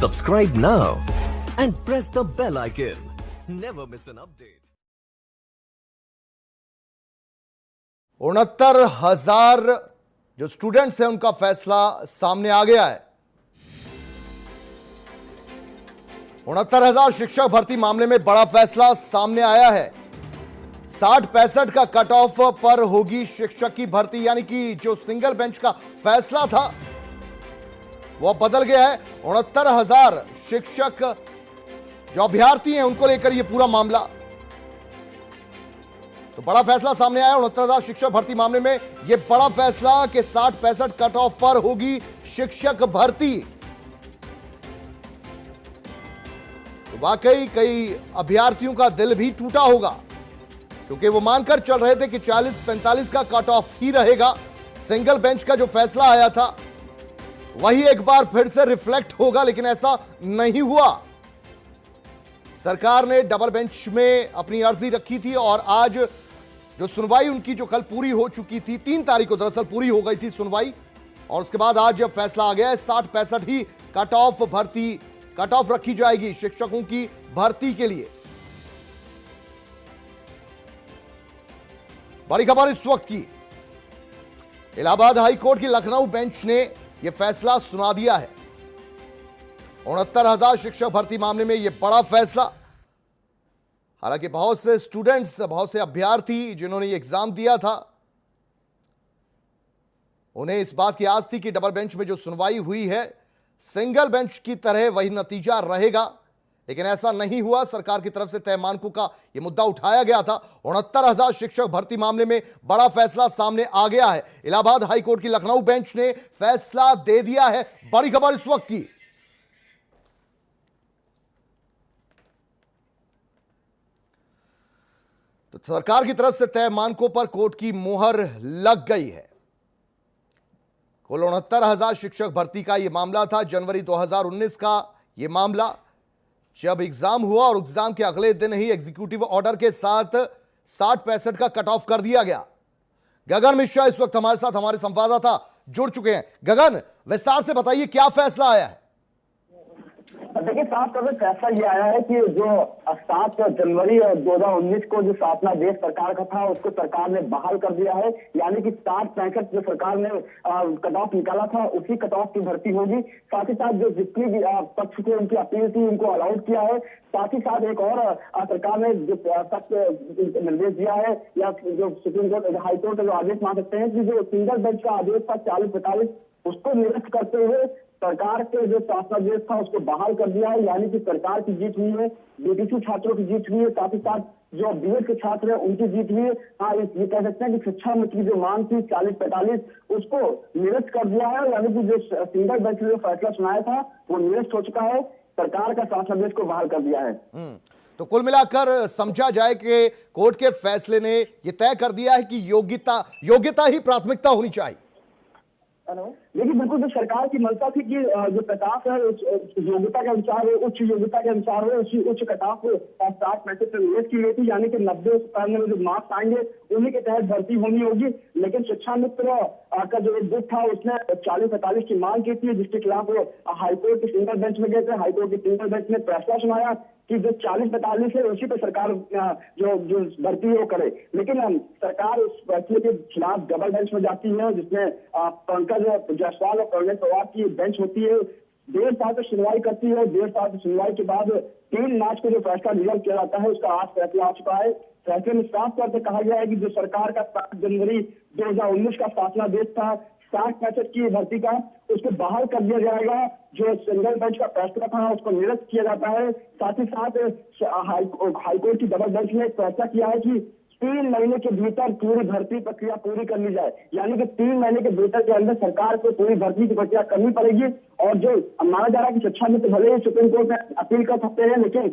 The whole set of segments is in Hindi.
Subscribe now and press the bell icon. Never miss an update. 69,000 जो स्टूडेंट्स हैं उनका फैसला सामने आ गया है। 69,000 शिक्षक भर्ती मामले में बड़ा फैसला सामने आया है। 60-65 का कट ऑफ पर होगी शिक्षक की भर्ती, यानी कि जो सिंगल बेंच का फैसला था वो बदल गया है। 69,000 शिक्षक जो अभ्यर्थी हैं उनको लेकर यह पूरा मामला, तो बड़ा फैसला सामने आया। 69,000 शिक्षक भर्ती मामले में यह बड़ा फैसला कि 60-65 कट ऑफ पर होगी शिक्षक भर्ती। तो वाकई कई अभ्यर्थियों का दिल भी टूटा होगा, क्योंकि वो मानकर चल रहे थे कि 40-45 का कट ऑफ ही रहेगा। सिंगल बेंच का जो फैसला आया था वही एक बार फिर से रिफ्लेक्ट होगा, लेकिन ऐसा नहीं हुआ। सरकार ने डबल बेंच में अपनी अर्जी रखी थी और आज जो सुनवाई उनकी जो कल पूरी हो चुकी थी, 3 तारीख को दरअसल पूरी हो गई थी सुनवाई, और उसके बाद आज जब फैसला आ गया है 60-65 ही कट ऑफ रखी जाएगी शिक्षकों की भर्ती के लिए। बड़ी खबर इस वक्त की, इलाहाबाद हाई कोर्ट की लखनऊ बेंच ने यह फैसला सुना दिया है। 69,000 शिक्षक भर्ती मामले में यह बड़ा फैसला। हालांकि बहुत से स्टूडेंट्स, बहुत से अभ्यर्थी जिन्होंने ये एग्जाम दिया था, उन्हें इस बात की आस थी कि डबल बेंच में जो सुनवाई हुई है सिंगल बेंच की तरह वही नतीजा रहेगा, लेकिन ऐसा नहीं हुआ। सरकार की तरफ से तय मानकों का यह मुद्दा उठाया गया था। 69,000 शिक्षक भर्ती मामले में बड़ा फैसला सामने आ गया है। इलाहाबाद हाई कोर्ट की लखनऊ बेंच ने फैसला दे दिया है। बड़ी खबर इस वक्त की, तो सरकार की तरफ से तय मानकों पर कोर्ट की मोहर लग गई है। कुल 69,000 शिक्षक भर्ती का यह मामला था। जनवरी 2019 का यह मामला, जब एग्जाम हुआ और एग्जाम के अगले दिन ही एग्जीक्यूटिव ऑर्डर के साथ 60-65 का कट ऑफ कर दिया गया। गगन मिश्रा इस वक्त हमारे साथ, हमारे संवाददाता जुड़ चुके हैं। गगन, विस्तार से बताइए क्या फैसला आया है। देखिए, साफ तौर पर फैसला ये आया है कि जो 7 जनवरी 2019 को जो शासनादेश सरकार का था उसको सरकार ने बहाल कर दिया है। यानी कि 60-65 जो सरकार ने कट ऑफ निकाला था उसी कट ऑफ की भर्ती होगी। साथ ही साथ जो जितनी भी पक्ष को उनकी अपील थी उनको अलाउड किया है। साथ ही साथ एक और सरकार ने जो सख्त निर्देश दिया है, या जो सुप्रीम कोर्ट, हाई कोर्ट का जो आदेश मान सकते हैं कि जो सिंगल बेंच का आदेश था 40-45, उसको निरस्त करते हुए सरकार के जो शासनादेश था उसको बहाल कर दिया है। यानी कि सरकार की जीत हुई है, बीटीसी छात्रों की जीत हुई है, साथ ही साथ जो बीएड के छात्र हैं उनकी जीत हुई है। हाँ, ये कह सकते हैं कि शिक्षा मंत्री की जो मांग थी 40-45 उसको निरस्त कर दिया है। यानी कि जो सिंगल बेंच ने जो फैसला सुनाया था वो निरस्त हो चुका है। सरकार का शासनादेश को बहाल कर दिया है। तो कुल मिलाकर समझा जाए कि कोर्ट के फैसले ने यह तय कर दिया है कि योग्यता ही प्राथमिकता होनी चाहिए। देखिए, बिल्कुल जो सरकार की मंशा थी कि जो कटाफ है योग्यता के अनुसार हो, उच्च योग्यता के अनुसार हो, उसी उच्च कटाफ 60-65 से निवेश की गई थी। यानी कि 90 में जो मार्क्स आएंगे उन्हीं के तहत भर्ती होनी होगी। लेकिन शिक्षा मित्र का जो एक गुट था उसने 40-45 की मांग की थी, जिसके खिलाफ वो हाईकोर्ट के सिंगल बेंच में गए थे। हाईकोर्ट के सिंगल बेंच ने फैसला सुनाया कि जो 40-45 है उसी पर सरकार जो भर्ती है वो करे। लेकिन सरकार उस फैसले के खिलाफ डबल बेंच में जाती है, जिसमें पंकज जायसवाल और प्रवीण पवार की बेंच होती है। 1.5 साल से सुनवाई करती है। 1.5 साल की सुनवाई के बाद 3 मार्च को जो फैसला रिजर्व किया जाता है उसका आज फैसला आ चुका है। फैसले में साफ तौर पर कहा गया है कि जो सरकार का 7 जनवरी 2019 का शासनादेश था 60-65 की भर्ती का, उसको बहाल कर दिया जाएगा। जो सिंगल बेंच का फैसला था उसको निरस्त किया जाता है। साथ ही साथ हाईकोर्ट की डबल बेंच ने फैसला किया है कि 3 महीने के भीतर पूरी भर्ती प्रक्रिया पूरी कर ली जाए। यानी कि 3 महीने के भीतर के अंदर सरकार को पूरी भर्ती की प्रक्रिया करनी पड़ेगी। और जो माना जा रहा है कि शिक्षा मित्र भले ही सुप्रीम कोर्ट में अपील कर सकते हैं, लेकिन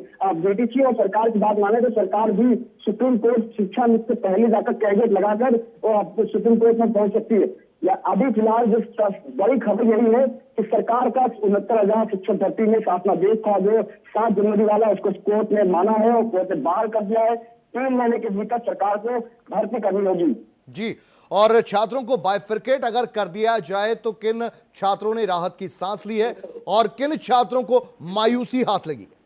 बीटीसी और सरकार की बात माने तो सरकार भी सुप्रीम कोर्ट शिक्षा मित्र से पहले जाकर कैविएट लगाकर सुप्रीम कोर्ट में पहुंच सकती है। या अभी फिलहाल जो बड़ी खबर यही है कि सरकार का 69,000 शिक्षक भर्ती में शासनादेश था जो 7 जनवरी वाला, उसको कोर्ट ने माना है और कोर्ट ने बहाल कर दिया है। 3 महीने के भीतर सरकार को भर्ती करनी होगी। जी, और छात्रों को बाइफरकेट अगर कर दिया जाए तो किन छात्रों ने राहत की सांस ली है और किन छात्रों को मायूसी हाथ लगी है?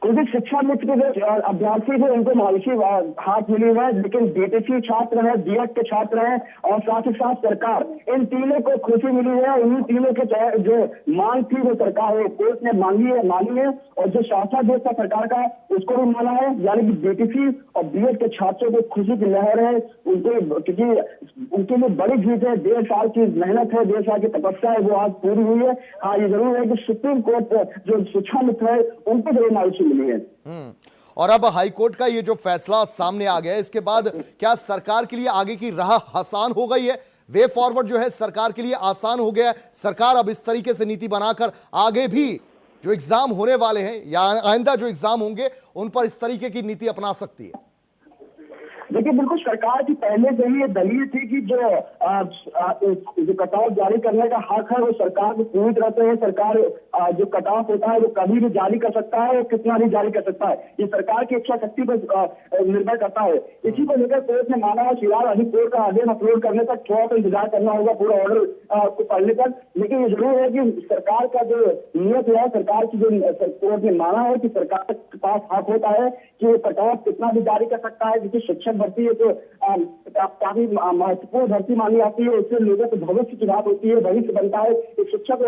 क्योंकि शिक्षा मित्र के जो अभ्यर्थी थे उनको मायूसी हाथ मिली है, लेकिन बीटीसी छात्र हैं, बीएड के छात्र हैं और साथ ही साथ सरकार, इन तीनों को खुशी मिली है। इन्हीं तीनों के जो मांग थी वो सरकार है कोर्ट ने मानी है और जो शासनादेश था सरकार का उसको भी माना है। यानी कि बीटीसी और बीएड के छात्रों को खुशी की लहर है, उनको क्योंकि उनके लिए बड़ी जीत है। 1.5 साल की मेहनत है, 1.5 साल की तपस्या है, वो आज पूरी हुई है। हाँ, ये जरूर है कि सुप्रीम कोर्ट जो शिक्षा मित्र है उनको जरूर मायूसी मिली है। और अब हाईकोर्ट का ये जो फैसला सामने आ गया है, इसके बाद क्या सरकार के लिए आगे की राह आसान हो गई है? वे फॉरवर्ड जो है सरकार के लिए आसान हो गया है? सरकार अब इस तरीके से नीति बनाकर आगे भी जो एग्जाम होने वाले हैं या आइंदा जो एग्जाम होंगे उन पर इस तरीके की नीति अपना सकती है? देखिए, बिल्कुल सरकार की पहले से ही ये दलील थी कि जो कट ऑफ जारी करने का हक है वो सरकार को पूरी तरह से है। सरकार जो कट ऑफ होता है वो कभी भी जारी कर सकता है और कितना भी जारी कर सकता है, ये सरकार की इच्छा शक्ति पर निर्भर करता है। इसी को लेकर कोर्ट ने माना है फिलहाल अभी कोर्ट का आदेश अपलोड करने तक थोड़ा सा इंतजार करना होगा पूरा ऑर्डर को पढ़ने तक। लेकिन ये जरूर है कि सरकार का जो नियत है, सरकार की जो कोर्ट ने माना है कि सरकार के पास हक होता है कि वो कट ऑफ कितना भी जारी कर सकता है, क्योंकि शिक्षक भर्ती है तो काफी महत्वपूर्ण भर्ती मानी जाती है। इससे लोगों के भविष्य की बात होती है, भविष्य बनता है। एक शिक्षक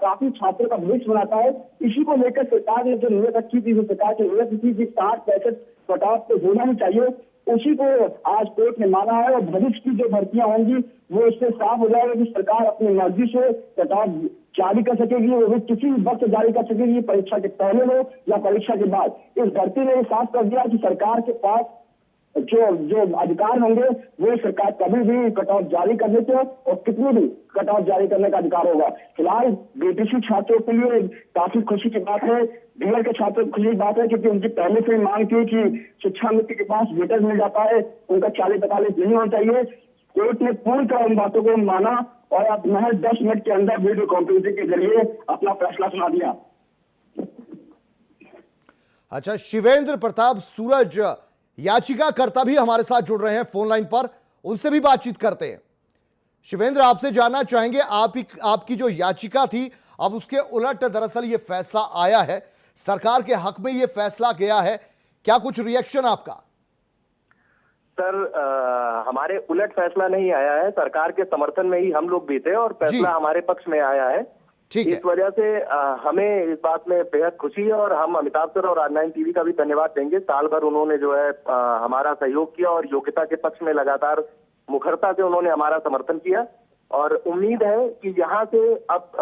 काफी छात्रों का भविष्य बनाता है। इसी को लेकर सरकार ने जो नियत रखी थी, जो सरकार की नियत थी कि 60-65 कट ऑफ तो होना ही चाहिए, उसी को आज कोर्ट ने माना है। और भविष्य की जो भर्तियां होंगी वो इससे साफ हो जाएगा कि सरकार अपनी मर्जी से कट ऑफ जारी कर सकेगी, वो भी किसी भी वक्त जारी कर सकेगी, परीक्षा के पहले हो या परीक्षा के बाद। इस भर्ती ने साफ कर दिया कि सरकार के पास जो अधिकार होंगे वो सरकार कभी भी कट ऑफ जारी करने के और कितनी भी कट ऑफ जारी करने का अधिकार होगा। फिलहाल बीटीसी छात्रों के लिए काफी खुशी की बात है, बीएड के छात्रों की खुशी की बात है, क्योंकि उनकी पहले से मांग थी कि शिक्षा मित्र के पास वेटेज मिल जाता है, उनका 40-45 नहीं होना चाहिए। कोर्ट ने पूरी तरह उन बातों को माना और अब महज 10 मिनट के अंदर वीडियो कॉन्फ्रेंसिंग के जरिए अपना फैसला सुना दिया। अच्छा, शिवेंद्र प्रताप सूरज याचिकाकर्ता भी हमारे साथ जुड़ रहे हैं फोन लाइन पर, उनसे भी बातचीत करते हैं। शिवेंद्र, आपसे जानना चाहेंगे आपकी जो याचिका थी अब उसके उलट दरअसल ये फैसला आया है, सरकार के हक में ये फैसला गया है, क्या कुछ रिएक्शन आपका? सर, हमारे उलट फैसला नहीं आया है, सरकार के समर्थन में ही हम लोग भी थे और फैसला हमारे पक्ष में आया है। इस वजह से हमें इस बात में बेहद खुशी है और हम अमिताभ सर और आज 9 टीवी का भी धन्यवाद देंगे। साल भर उन्होंने जो है हमारा सहयोग किया और योग्यता के पक्ष में लगातार मुखरता से उन्होंने हमारा समर्थन किया और उम्मीद है कि यहाँ से अब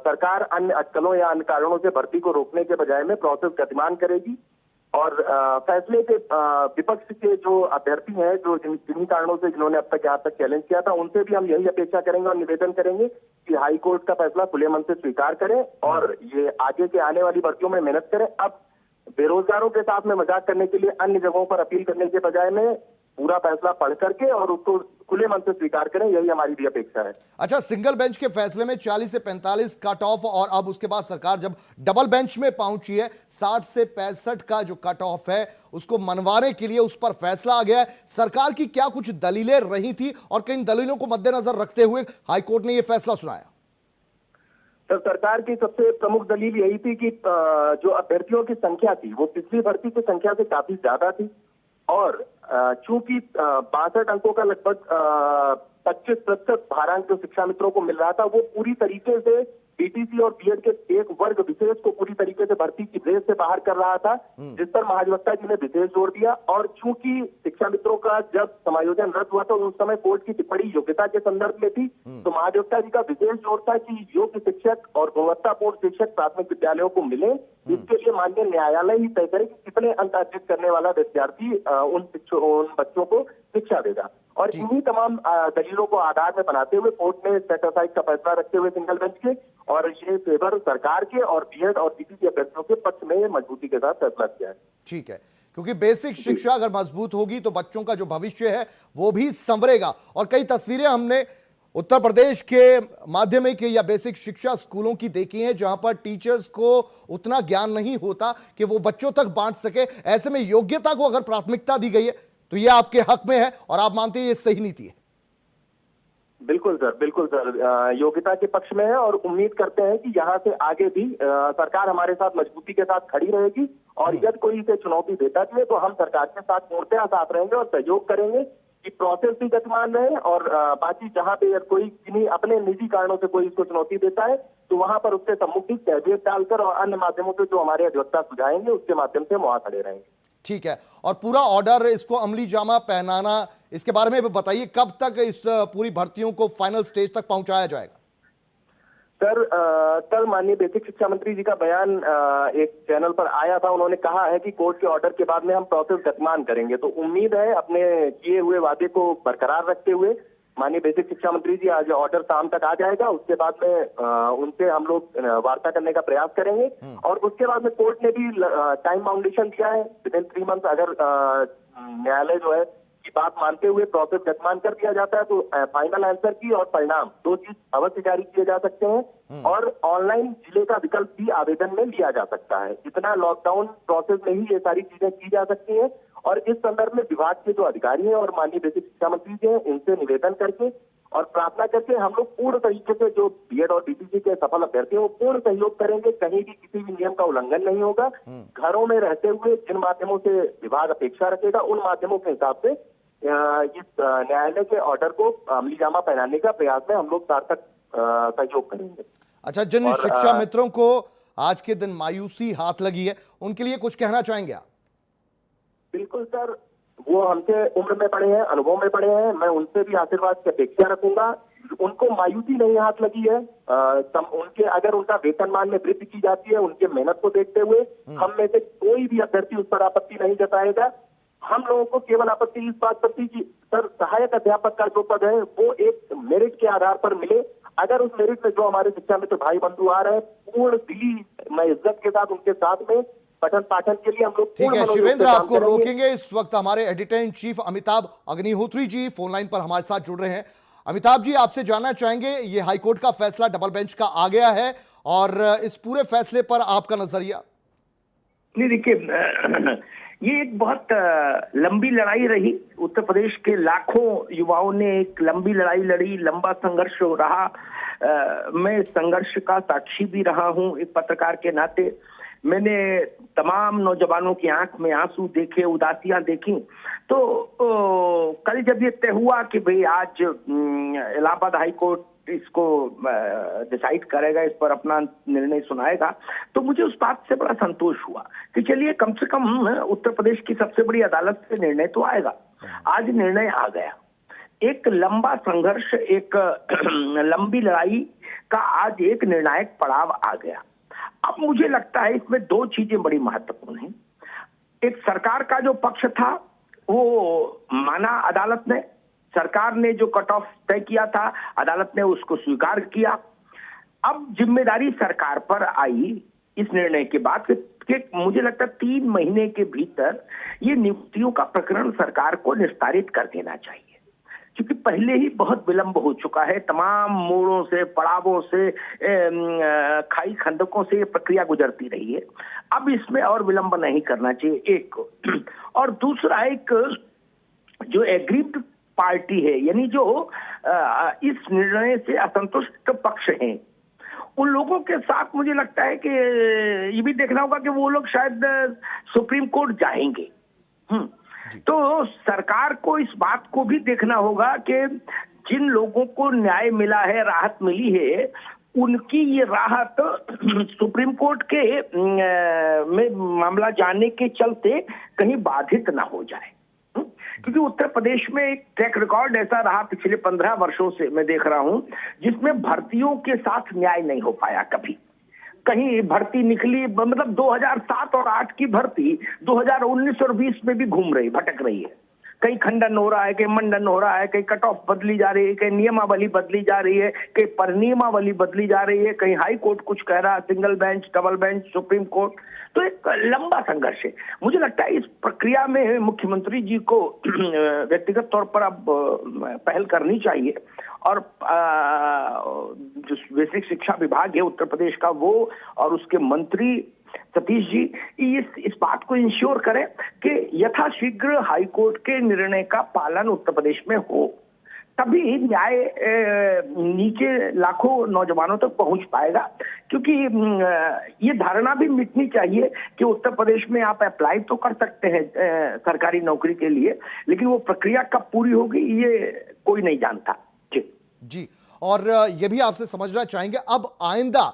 सरकार अन्य अटकलों या अन्य कारणों से भर्ती को रोकने के बजाय में प्रोसेस गतिमान करेगी और फैसले के विपक्ष के जो अभ्यर्थी हैं, जो जिन्हीं कारणों से जिन्होंने अब तक यहाँ तक चैलेंज किया था, उनसे भी हम यही अपेक्षा करेंगे और निवेदन करेंगे कि हाई कोर्ट का फैसला खुले मन से स्वीकार करें और ये आगे के आने वाली भर्तियों में मेहनत करें। अब बेरोजगारों के साथ में मजाक करने के लिए अन्य जगहों पर अपील करने के बजाय में पूरा फैसला पढ़ करके और उसको खुले मन से स्वीकार करें, यही हमारी भी अपेक्षा है। अच्छा, सिंगल बेंच के फैसले में 40 से 45 कट ऑफ और अब उसके बाद सरकार जब डबल बेंच में पहुंची है 60 से 65 का जो कट ऑफ है उसको मनवाने के लिए उस पर फैसला आ गया है। सरकार की क्या कुछ दलीलें रही थी और किन दलीलों को मद्देनजर रखते हुए हाईकोर्ट ने यह फैसला सुनाया? सर, सरकार की सबसे प्रमुख दलील यही थी कि जो अभ्यर्थियों की संख्या थी वो पिछली भर्ती की संख्या से काफी ज्यादा थी और चूंकि 62 अंकों का लगभग 25% भारांक जो शिक्षा मित्रों को मिल रहा था वो पूरी तरीके से बीटीसी और बीएड के एक वर्ग विशेष को पूरी तरीके से भर्ती की रेस से बाहर कर रहा था, जिस पर महाधिवक्ता जी ने विशेष जोर दिया। और चूंकि शिक्षा मित्रों का जब समायोजन रद्द हुआ तो उस समय कोर्ट की टिप्पणी योग्यता के संदर्भ में थी, तो महाधिवक्ता जी का विशेष जोर था कि योग्य शिक्षक और गुणवत्तापूर्ण शिक्षक प्राथमिक विद्यालयों को मिले। इसके लिए माननीय न्यायालय ही तय करे कि कितने अंक अर्जित करने वाला विद्यार्थी उन बच्चों को शिक्षा देगा। और इन्हीं तमाम दलीलों को आधार में बनाते हुए कोर्ट ने सेट असाइड का फैसला रखते हुए सिंगल बेंच के और ये फेवर सरकार के और बीएड और बीटीसी अभ्यर्थियों के पक्ष में मजबूती के साथ फैसला किया है। ठीक है, क्योंकि बेसिक शिक्षा अगर मजबूत होगी तो बच्चों का जो भविष्य है वो भी संवरेगा। और कई तस्वीरें हमने उत्तर प्रदेश के माध्यमिक या बेसिक शिक्षा स्कूलों की देखी हैं जहां पर टीचर्स को उतना ज्ञान नहीं होता कि वो बच्चों तक बांट सके। ऐसे में योग्यता को अगर प्राथमिकता दी गई है तो ये आपके हक में है और आप मानते हैं ये सही नीति है? बिल्कुल सर, बिल्कुल सर, योग्यता के पक्ष में है और उम्मीद करते हैं कि यहाँ से आगे भी सरकार हमारे साथ मजबूती के साथ खड़ी रहेगी और यदि कोई इसे चुनौती देता भी है तो हम सरकार के साथ पूर्णतः साथ रहेंगे और सहयोग करेंगे कि प्रोसेस भी गतिमान रहे और बाकी जहाँ पे कोई किन्हीं अपने निजी कारणों से कोई इसको चुनौती देता है तो वहां पर उससे सम्मुखित कैबिनेट डालकर और अन्य माध्यमों से जो हमारे अधिवक्ता सुझाएंगे उसके माध्यम से वहां खड़े रहेंगे। ठीक है, और पूरा ऑर्डर, इसको अमली जामा पहनाना, इसके बारे में भी बताइए, कब तक इस पूरी भर्तियों को फाइनल स्टेज तक पहुंचाया जाएगा? सर, कल माननीय बेसिक शिक्षा मंत्री जी का बयान एक चैनल पर आया था। उन्होंने कहा है कि कोर्ट के ऑर्डर के बाद में हम प्रोसेस गतिमान करेंगे, तो उम्मीद है अपने किए हुए वादे को बरकरार रखते हुए माननीय बेसिक शिक्षा मंत्री जी आज ऑर्डर शाम तक आ जाएगा। उसके बाद में उनसे हम लोग वार्ता करने का प्रयास करेंगे और उसके बाद में कोर्ट ने भी टाइम बाउंडेशन दिया है, विदिन 3 मंथ अगर न्यायालय जो है की बात मानते हुए प्रोसेस गतिमान कर दिया जाता है तो फाइनल आंसर की और परिणाम 2 चीज अवश्य जारी किए जा सकते हैं और ऑनलाइन जिले का विकल्प भी आवेदन में लिया जा सकता है। इतना लॉकडाउन प्रोसेस में ही ये सारी चीजें की जा सकती हैं और इस संदर्भ में विभाग के जो अधिकारी हैं और माननीय बेसिक शिक्षा मंत्री जी हैं इनसे निवेदन करके और प्रार्थना करके हम लोग पूर्ण तरीके से जो बीएड और बीटीसी के सफल अभ्यर्थी हैं वो पूर्ण सहयोग करेंगे, कहीं भी किसी भी नियम का उल्लंघन नहीं होगा। घरों में रहते हुए जिन माध्यमों से विभाग अपेक्षा रखेगा उन माध्यमों के हिसाब से इस न्यायालय के ऑर्डर को अमली जामा पहनाने का प्रयास में हम लोग सार्थक सहयोग करेंगे। अच्छा, जिन शिक्षा मित्रों को आज के दिन मायूसी हाथ लगी है उनके लिए कुछ कहना चाहेंगे आप? बिल्कुल सर, वो हमसे उम्र में पड़े हैं, अनुभव में पड़े हैं, मैं उनसे भी आशीर्वाद की अपेक्षा रखूंगा। उनको मायूसी नहीं हाथ लगी है, उनके अगर उनका वेतनमान में वृद्धि की जाती है उनके मेहनत को देखते हुए हम में से कोई भी अभ्यर्थी उस पर आपत्ति नहीं जताएगा। हम लोगों को केवल आपत्ति इस बात पर थी कि सर सहायक अध्यापक का जो पद है वो एक मेरिट के आधार पर मिले। अगर उस मेरिट में जो हमारे शिक्षा मित्र भाई बंधु आ रहे हैं पूर्ण दिली मैं इज्जत के साथ उनके साथ में पठन पाठन के लिए हम लोग। ठीक है शिवेंद्र, आपको रोकेंगे। इस वक्त हमारे editor in chief Amitabh Agnihotri ji phone line पर हमारे साथ जुड़ रहे हैं। अमिताभ जी, आपसे जानना चाहेंगे, ये हाईकोर्ट का फैसला डबल बेंच का आ गया है और इस पूरे फैसले पर आपका नजरिया? नहीं, देखिए, ये एक बहुत लंबी लड़ाई रही। उत्तर प्रदेश के लाखों युवाओं ने एक लंबी लड़ाई लड़ी, लंबा संघर्ष हो रहा। मैं संघर्ष का साक्षी भी रहा हूं एक पत्रकार के नाते। मैंने तमाम नौजवानों की आंख में आंसू देखे, उदासियां देखी। तो कल जब ये तय हुआ कि भाई आज इलाहाबाद हाई कोर्ट इसको डिसाइड करेगा, इस पर अपना निर्णय सुनाएगा, तो मुझे उस बात से बड़ा संतोष हुआ कि चलिए कम से कम उत्तर प्रदेश की सबसे बड़ी अदालत से निर्णय तो आएगा। आज निर्णय आ गया। एक लंबा संघर्ष, एक लंबी लड़ाई का आज एक निर्णायक पड़ाव आ गया। अब मुझे लगता है इसमें 2 चीजें बड़ी महत्वपूर्ण हैं। एक, सरकार का जो पक्ष था वो माना अदालत ने, सरकार ने जो कट ऑफ तय किया था अदालत ने उसको स्वीकार किया। अब जिम्मेदारी सरकार पर आई इस निर्णय के बाद कि मुझे लगता है 3 महीने के भीतर ये नियुक्तियों का प्रकरण सरकार को निस्तारित कर देना चाहिए, क्योंकि पहले ही बहुत विलंब हो चुका है। तमाम मोड़ों से, पड़ावों से, खाई खंदकों से ये प्रक्रिया गुजरती रही है। अब इसमें और विलंब नहीं करना चाहिए, एक। और दूसरा, एक जो एग्रीव्ड पार्टी है, यानी जो इस निर्णय से असंतुष्ट पक्ष हैं, उन लोगों के साथ मुझे लगता है कि ये भी देखना होगा कि वो लोग शायद सुप्रीम कोर्ट जाएंगे। तो सरकार को इस बात को भी देखना होगा कि जिन लोगों को न्याय मिला है, राहत मिली है, उनकी ये राहत सुप्रीम कोर्ट के में मामला जाने के चलते कहीं बाधित ना हो जाए। क्योंकि उत्तर प्रदेश में एक ट्रैक रिकॉर्ड ऐसा रहा पिछले 15 वर्षों से मैं देख रहा हूं, जिसमें भर्तियों के साथ न्याय नहीं हो पाया कभी। कहीं भर्ती निकली, मतलब 2007 और 8 की भर्ती 2019 और 20 में भी घूम रही, भटक रही है। कहीं खंडन हो रहा है, कहीं मंडन हो रहा है, कहीं कट ऑफ बदली जा रही है, कहीं नियमावली बदली जा रही है, कहीं परिनियमावली बदली जा रही है, कहीं हाई कोर्ट कुछ कह रहा है, single bench, double bench, supreme court. तो एक लंबा संघर्ष है। मुझे लगता है इस प्रक्रिया में मुख्यमंत्री जी को व्यक्तिगत तौर पर अब पहल करनी चाहिए और जो बेसिक शिक्षा विभाग है उत्तर प्रदेश का, वो और उसके मंत्री सतीश जी, इस बात को इंश्योर करें कि यथाशीघ्र हाईकोर्ट के निर्णय का पालन उत्तर प्रदेश में हो, तभी न्याय नीचे लाखों नौजवानों तक पहुंच पाएगा। क्योंकि ये धारणा भी मिटनी चाहिए कि उत्तर प्रदेश में आप अप्लाई तो कर सकते हैं सरकारी नौकरी के लिए, लेकिन वो प्रक्रिया कब पूरी होगी ये कोई नहीं जानता। जी, और ये भी आपसे समझना चाहेंगे, अब आइंदा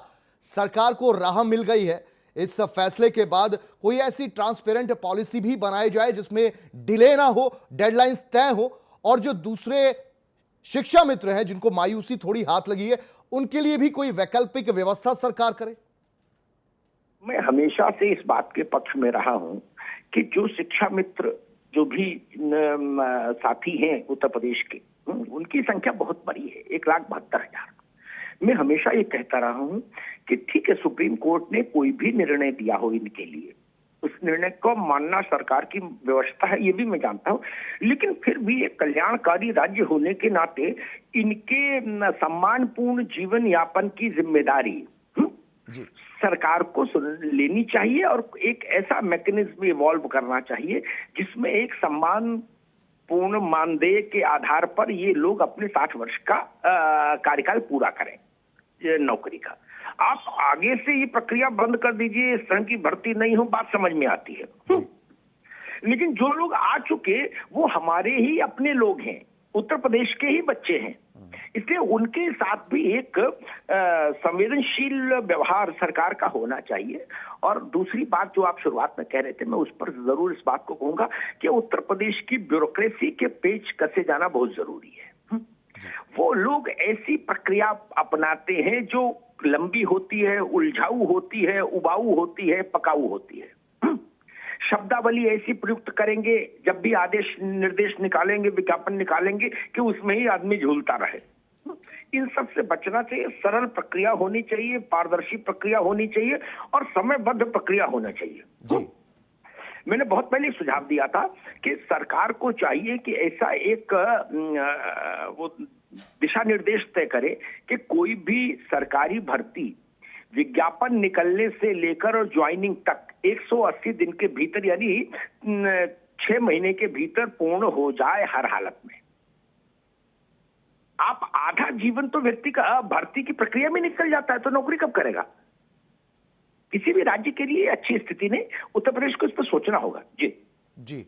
सरकार को राह मिल गई है इस फैसले के बाद, कोई ऐसी ट्रांसपेरेंट पॉलिसी भी बनाई जाए जिसमें डिले ना हो, डेडलाइंस तय हो, और जो दूसरे शिक्षा मित्र हैं जिनको मायूसी थोड़ी हाथ लगी है, उनके लिए भी कोई वैकल्पिक व्यवस्था सरकार करे? मैं हमेशा से इस बात के पक्ष में रहा हूं कि जो शिक्षा मित्र जो भी साथी हैं उत्तर प्रदेश के, उनकी संख्या बहुत बड़ी है, 1,72,000। मैं हमेशा ये कहता रहा हूं कि ठीक है, सुप्रीम कोर्ट ने कोई भी निर्णय दिया हो इनके लिए, उस निर्णय को मानना सरकार की व्यवस्था है, ये भी मैं जानता हूं, लेकिन फिर भी एक कल्याणकारी राज्य होने के नाते इनके सम्मानपूर्ण जीवन यापन की जिम्मेदारी सरकार को लेनी चाहिए और एक ऐसा मैकेनिज्म इवॉल्व करना चाहिए जिसमें एक सम्मान पूर्ण मानदेय के आधार पर ये लोग अपने 60 वर्ष का कार्यकाल पूरा करें नौकरी का। आप आगे से ये प्रक्रिया बंद कर दीजिए, इस तरह की भर्ती नहीं हो, बात समझ में आती है। लेकिन जो लोग आ चुके वो हमारे ही अपने लोग हैं, उत्तर प्रदेश के ही बच्चे हैं, इसलिए उनके साथ भी एक संवेदनशील व्यवहार सरकार का होना चाहिए। और दूसरी बात जो आप शुरुआत में कह रहे थे, मैं उस पर जरूर इस बात को कहूंगा कि उत्तर प्रदेश की ब्यूरोक्रेसी के पेच कसे जाना बहुत जरूरी है। वो लोग ऐसी प्रक्रिया अपनाते हैं जो लंबी होती है, उलझाऊ होती है, उबाऊ होती है, पकाऊ होती है। शब्दावली ऐसी प्रयुक्त करेंगे जब भी आदेश निर्देश निकालेंगे, विज्ञापन निकालेंगे कि उसमें ही आदमी झूलता रहे। इन सब से बचना चाहिए, सरल प्रक्रिया होनी चाहिए, पारदर्शी प्रक्रिया होनी चाहिए और समयबद्ध प्रक्रिया होना चाहिए। मैंने बहुत पहले सुझाव दिया था कि सरकार को चाहिए कि ऐसा एक वो दिशा निर्देश तय करे कि कोई भी सरकारी भर्ती विज्ञापन निकलने से लेकर और ज्वाइनिंग तक 180 दिन के भीतर, यानी 6 महीने के भीतर पूर्ण हो जाए हर हालत में। आप आधा जीवन तो व्यक्ति का भर्ती की प्रक्रिया में निकल जाता है, तो नौकरी कब करेगा? किसी भी राज्य के लिए अच्छी स्थिति नहीं, उत्तर प्रदेश को इस पर सोचना होगा। जी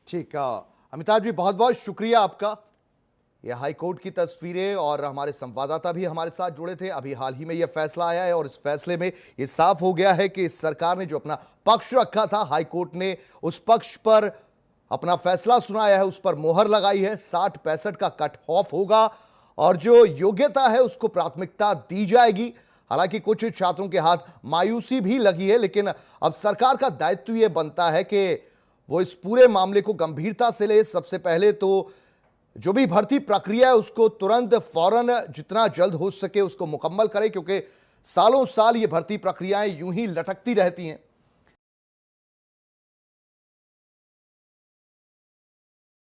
ठीक है अमिताभ जी, बहुत बहुत शुक्रिया आपका। यह हाईकोर्ट की तस्वीरें, और हमारे संवाददाता भी हमारे साथ जुड़े थे। अभी हाल ही में यह फैसला आया है और इस फैसले में यह साफ हो गया है कि सरकार ने जो अपना पक्ष रखा था, हाईकोर्ट ने उस पक्ष पर अपना फैसला सुनाया है, उस पर मोहर लगाई है। 60-65 का कट ऑफ होगा और जो योग्यता है उसको प्राथमिकता दी जाएगी। हालांकि कुछ छात्रों के हाथ मायूसी भी लगी है, लेकिन अब सरकार का दायित्व यह बनता है कि वो इस पूरे मामले को गंभीरता से ले। सबसे पहले तो जो भी भर्ती प्रक्रिया है उसको तुरंत फौरन जितना जल्द हो सके उसको मुकम्मल करे, क्योंकि सालों साल ये भर्ती प्रक्रियाएं यूं ही लटकती रहती हैं।